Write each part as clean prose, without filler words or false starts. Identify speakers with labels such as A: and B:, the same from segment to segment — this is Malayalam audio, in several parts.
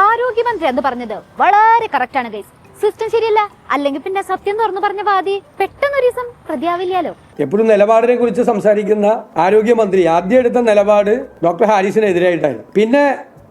A: ആരോഗ്യമന്ത്രി എന്ന് പറഞ്ഞത് വളരെ കറക്റ്റ് ആണ് ഗൈസ്. സിസ്റ്റം ശരിയല്ല, അല്ലെങ്കിൽ പിന്നെ സത്യം തുറന്നു പറഞ്ഞ വാദി പെട്ടെന്നൊരു ദിവസം പ്രതിയാവില്ലല്ലോ.
B: എപ്പോഴും നിലപാടിനെ കുറിച്ച് സംസാരിക്കുന്ന ആരോഗ്യമന്ത്രി ആദ്യം എടുത്ത നിലപാട് ഡോക്ടർ ഹാരിസിനെതിരായിട്ടായിരുന്നു. പിന്നെ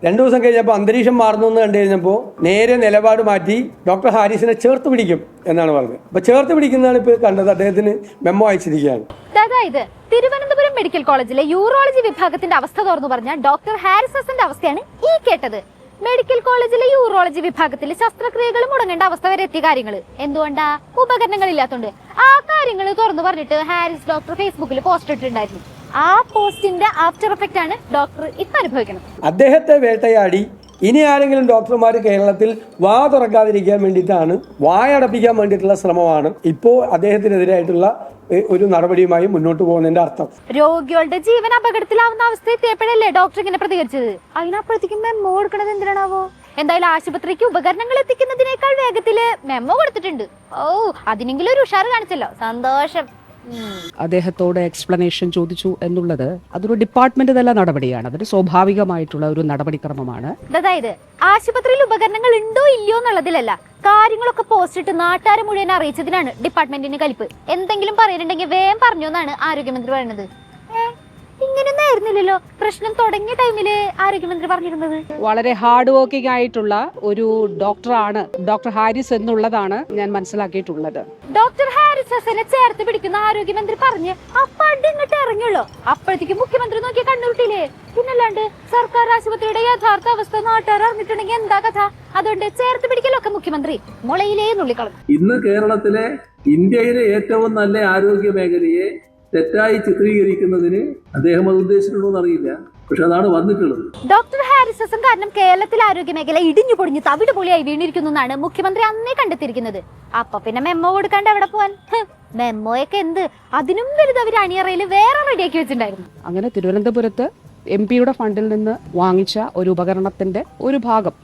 B: 2 ദിവസം കഴിഞ്ഞപ്പോൾ അന്തരീക്ഷം മാറുന്നു എന്ന് കണ്ടു കഴിഞ്ഞപ്പോൾ നേരെ നിലപാട് മാറ്റി ഡോക്ടർ ഹാരിസിനെ ചേർത്ത് പിടിക്കും എന്നാണ് പറഞ്ഞത്. അപ്പൊ ചേർത്ത് പിടിക്കുന്നതാണ് ഇപ്പോൾ കണ്ടത്. അദ്ദേഹത്തിന് മെമ്മോ അയച്ചിരിക്കുകയാണ്.
A: അതായത് തിരുവനന്തപുരം മെഡിക്കൽ കോളേജിലെ യൂറോളജി വിഭാഗത്തിന്റെ അവസ്ഥ തുറന്നു പറഞ്ഞ ഡോക്ടർ ഹാരിസന്റെ അവസ്ഥയാണ് ഈ കേട്ടത്. മെഡിക്കൽ കോളേജിലെ യൂറോളജി വിഭാഗത്തിൽ ശസ്ത്രക്രിയകൾ മുടങ്ങേണ്ട അവസ്ഥ വരെ എത്തിയ കാര്യങ്ങൾ എന്തുകൊണ്ടാ? ഉപകരണങ്ങൾ ഇല്ലാത്തതുകൊണ്ട്. ആ കാര്യങ്ങൾ തുറന്നു പറഞ്ഞിട്ട് ഹാരിസ് ഡോക്ടർ ഫേസ്ബുക്കിൽ പോസ്റ്റ് ഇട്ടിട്ടുണ്ടായിരുന്നു. ആ പോസ്റ്റിന്റെ ആഫ്റ്റർ എഫക്റ്റ് ആണ് ഡോക്ടർ ഇപ്പൊ അനുഭവിക്കുന്നത്.
B: അദ്ദേഹത്തെ വേട്ടയാടി ഇനി ആരെങ്കിലും ഡോക്ടർമാർ കേരളത്തിൽ വാ തുറക്കാതിരിക്കാൻ വേണ്ടിയിട്ടാണ്, വായടപ്പിക്കാൻ വേണ്ടിയിട്ടുള്ള ശ്രമമാണ് ഇപ്പോൾ അദ്ദേഹത്തിനെതിരായിട്ടുള്ള ഒരു നടപടിയുമായി മുന്നോട്ട് പോകുന്നതിന്റെ അർത്ഥം.
A: രോഗികളുടെ ജീവൻ അപകടത്തിലാവുന്ന അവസ്ഥ എത്തിയപ്പോഴല്ലേ ഡോക്ടർ ഇങ്ങനെ പ്രതികരിച്ചത്? അതിനപ്പുറത്തേക്കും മെമ്മോ കൊടുക്കണത് എന്തിനാണാവോ? എന്തായാലും ആശുപത്രിക്ക് ഉപകരണങ്ങൾ എത്തിക്കുന്നതിനേക്കാൾ വേഗത്തില് മെമ്മോ കൊടുത്തിട്ടുണ്ട്. ഓ, അതിനെങ്കിലും ഒരു ഉഷാറ് കാണിച്ചല്ലോ, സന്തോഷം.
C: അദ്ദേഹത്തോട് എക്സ്പ്ലനേഷൻ ചോദിച്ചു എന്നുള്ളത് അതൊരു ഡിപ്പാർട്ട്മെന്റ് തല നടപടിയാണ്. അതൊരു സ്വാഭാവികമായിട്ടുള്ള ഒരു നടപടിക്രമമാണ്.
A: അതായത് ആശുപത്രിയിൽ ഉപകരണങ്ങൾ ഉണ്ടോ ഇല്ലയോ എന്നുള്ളതിലല്ല, കാര്യങ്ങളൊക്കെ പോസ്റ്റ് ഇട്ട് നാട്ടുകാരെ മുഴുവൻ അറിയിച്ചതിനാണ് ഡിപ്പാർട്ട്മെന്റിന് കലിപ്പ്. എന്തെങ്കിലും പറയുന്നുണ്ടെങ്കിൽ വേഗം പറഞ്ഞു എന്നാണ് ആരോഗ്യമന്ത്രി പറയുന്നത്. ഇങ്ങനെയൊന്നും ആയിരുന്നില്ലല്ലോ പ്രശ്നം തുടങ്ങിയ ടൈമില് ആരോഗ്യമന്ത്രി പറഞ്ഞിരുന്നത്.
C: വളരെ ഹാർഡ് വർക്കിംഗ് ആയിട്ടുള്ള ഒരു ഡോക്ടറാണ് ഡോക്ടർ ഹാരിസ് എന്നുള്ളതാണ് ഞാൻ മനസ്സിലാക്കിയിട്ടുള്ളത്.
A: ഡോക്ടർ ഹാരിസിനെ ചേർത്ത് പിടിക്കുന്ന ആരോഗ്യമന്ത്രി പറഞ്ഞ് അപ്പാണ്ട് ഇങ്ങോട്ട് ഇറങ്ങിയുള്ളൂ. അപ്പോഴത്തേക്ക് മുഖ്യമന്ത്രി നോക്കി കണ്ണൂർട്ടില്ലേ. പിന്നല്ലാണ്ട് സർക്കാർ ആശുപത്രിയുടെ യഥാർത്ഥ അവസ്ഥ നാട്ടുകാർ അറിഞ്ഞിട്ടുണ്ടെങ്കിൽ എന്താ കഥ? അതുകൊണ്ട് ചേർത്ത് പിടിക്കലൊക്കെ മുഖ്യമന്ത്രി മുളയിലേ നുള്ളിക്കളഞ്ഞു.
D: ഇന്ന് കേരളത്തിലെ ഇന്ത്യയിലെ ഏറ്റവും നല്ല ആരോഗ്യ മേഖലയെ തെറ്റായി ചിത്രീകരിക്കുന്നതിന് അദ്ദേഹം അത് ഉദ്ദേശിച്ചിട്ടുണ്ടോ എന്നറിയില്ല, പക്ഷെ അതാണ് വന്നിട്ടുള്ളത്.
A: ഡോക്ടർ ഹാരിസൺ കാരണം കേരളത്തിലെ ആരോഗ്യ മേഖല ഇടിഞ്ഞു പൊടിഞ്ഞ് തവിട് പൊളിയായി വീണിരിക്കുന്നു എന്നാണ് മുഖ്യമന്ത്രി അന്നേ കണ്ടെത്തിയിരിക്കുന്നത്. അപ്പൊ പിന്നെ മെമ്മോ കൊടുക്കാണ്ട് എവിടെ പോവാൻ? മെമ്മോയൊക്കെ എന്ത്, അതിനും വലുത് അവർ അണിയറയിൽ വേറെ റെഡിയാക്കി വെച്ചിട്ടുണ്ടായിരുന്നു.
C: അങ്ങനെ തിരുവനന്തപുരത്ത് MP-യുടെ ഫണ്ടിൽ നിന്ന് വാങ്ങിച്ച ഒരു ഉപകരണത്തിന്റെ ഒരു ഭാഗം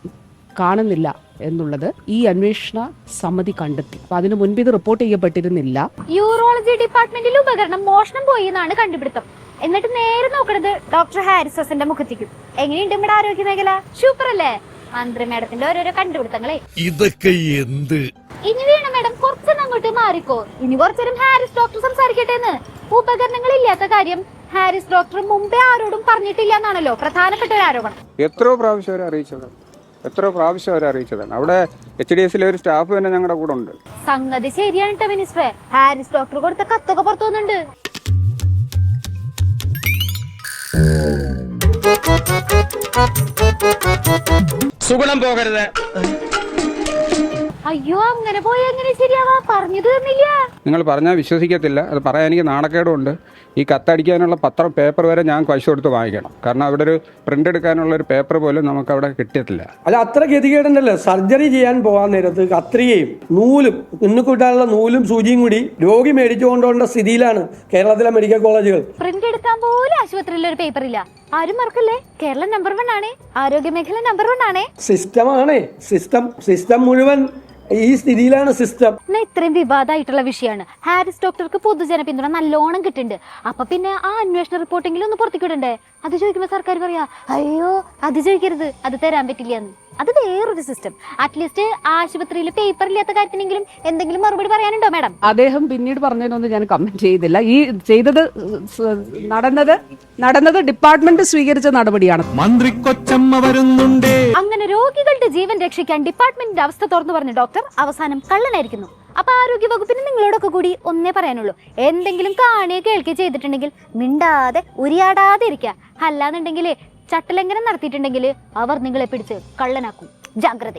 C: കാണുന്നില്ല എന്നുള്ളത് ഈ അന്വേഷണ സമിതി കണ്ടെത്തി. അപ്പൊ അതിനു മുൻപ് ഇത് റിപ്പോർട്ട് ചെയ്യപ്പെട്ടിരുന്നില്ല.
A: യൂറോളജി ഡിപ്പാർട്ട്മെന്റിൽ ഉപകരണം മോഷണം പോയി എന്നാണ് കണ്ടുപിടുത്തം. എന്നിട്ട് നേരെ നോക്കുന്നത് ഡോക്ടർ ഹാരിസന്റെ മുഖത്തേക്കും. എങ്ങനെയുണ്ട് നമ്മുടെ ആരോഗ്യ മേഖല? സൂപ്പർ അല്ലേ? മന്ത്രി മേഡത്തിന്റെ ഓരോരോ കണ്ടുപിടുത്തങ്ങളെ
E: ഇതൊക്കെ എന്ത്.
A: ഇനി വേണം മേഡം കുറച്ചൊന്നും അങ്ങോട്ട് മാറിക്കോ. ഇനി കുറച്ചേരം ഹാരിസ് ഡോക്ടർ സംസാരിക്കട്ടെ എന്ന്. ഉപകരണങ്ങൾ ഇല്ലാത്ത കാര്യം ഹാരിസ് ഡോക്ടർ മുമ്പേ ആരോടും പറഞ്ഞിട്ടില്ല എന്നാണല്ലോ പ്രധാനപ്പെട്ട ഒരു ആരോപണം.
F: എത്രയോ പ്രാവശ്യം അവരെ അറിയിച്ചതാണ്. അവിടെ HDS ഒരു സ്റ്റാഫ് തന്നെ ഞങ്ങളുടെ കൂടെ ഉണ്ട്.
A: സംഗതി ശരിയാണ് കേട്ടോ മിനിസ്റ്ററെ. ഹാരിസ് ഡോക്ടർ കൊടുത്ത കത്തൊക്കെ പുറത്തു വന്നുണ്ട്.
F: സുഗുണം പോകരുത്.
A: അയ്യോ, അങ്ങനെ പോയി എങ്ങനെ ശരിയാവാ? പറഞ്ഞു തീർന്നില്ല.
F: നിങ്ങൾ പറഞ്ഞാൽ വിശ്വസിക്കത്തില്ല. അത് പറയാൻ എനിക്ക് നാണക്കേടുണ്ട്. ഈ കത്തടിക്കാനുള്ള പേപ്പർ വരെ ഞാൻ പൈസ കൊടുത്ത് വാങ്ങിക്കണം. കാരണം അവിടെ ഒരു പ്രിന്റ് എടുക്കാനുള്ള ഒരു പേപ്പർ പോലും നമുക്ക് അവിടെ കിട്ടിയിട്ടില്ല.
B: അല്ല, അത്ര ഗതികേടുണ്ടല്ലോ. സർജറി ചെയ്യാൻ പോകാൻ നേരത്ത് കത്രികയും നൂലും ഇന്നുകൂട്ടാനുള്ള നൂലും സൂചിയും കൂടി രോഗി മേടിച്ചു കൊണ്ടുപോകേണ്ട സ്ഥിതിയിലാണ് കേരളത്തിലെ മെഡിക്കൽ കോളേജുകൾ.
A: പ്രിന്റ് എടുക്കാൻ പോലും ആശുപത്രിയിൽ ഒരു പേപ്പർ ഇല്ല. ആരും മറക്കല്ലേ, കേരളം നമ്പർ 1 ആണ്, ആരോഗ്യ മേഖല നമ്പർ 1 ആണ്.
B: സിസ്റ്റമാണ് സിസ്റ്റം മുഴുവൻ ഈ സ്ഥിതിയിലാണ് സിസ്റ്റം.
A: ഇത്രയും വിവാദമായിട്ടുള്ള വിഷയമാണ്. ഹാരിസ് ഡോക്ടർക്ക് പൊതുജന പിന്തുണ നല്ലോണം കിട്ടുന്നുണ്ട്. അപ്പൊ പിന്നെ ആ അന്വേഷണ റിപ്പോർട്ടെങ്കിലും ഒന്ന് പുറത്തേക്ക് വിടണ്ടേ? അത് ചോദിക്കുമ്പോ സർക്കാർ പറയാ അയ്യോ അത് ചോദിക്കരുത്, അത് തരാൻ പറ്റില്ല എന്ന്. അത് വേറൊരു സിസ്റ്റം. അറ്റ്ലീസ്റ്റ് ആശുപത്രിയിൽ പേപ്പർ ഇല്ലാത്ത കാര്യത്തിനെങ്കിലും എന്തെങ്കിലും മറുപടി പറയാനുണ്ടോ മാഡം?
C: അദ്ദേഹം പിന്നീട് പറഞ്ഞതിനൊന്നും ഞാൻ കമന്റ് ചെയ്തില്ല. ഈ ചെയ്തത് നടന്നത് ഡിപ്പാർട്ട്മെന്റ് സ്വീകരിച്ച നടപടിയാണ്.
E: മന്ത്രി കൊച്ചമ്മ വരുന്നുണ്ടേ.
A: അങ്ങനെ രോഗികളുടെ ജീവൻ രക്ഷിക്കാൻ ഡിപ്പാർട്ട്മെന്റിന്റെ അവസ്ഥ തുറന്നു പറഞ്ഞ ഡോക്ടർ അവസാനം കള്ളനായിരിക്കുന്നു. അപ്പൊ ആരോഗ്യ വകുപ്പിന് നിങ്ങളോടൊക്കെ കൂടി ഒന്നേ പറയാനുള്ളൂ, എന്തെങ്കിലും കാണുകയോ കേൾക്കുകയോ ചെയ്തിട്ടുണ്ടെങ്കിൽ മിണ്ടാതെ ഉരിയാടാതെ ഇരിക്കുക. അല്ലാന്നുണ്ടെങ്കിൽ ചട്ടലംഘനം നടത്തിയിട്ടുണ്ടെങ്കിൽ അവർ നിങ്ങളെ പിടിച്ച് കള്ളനാക്കും. ജാഗ്രത.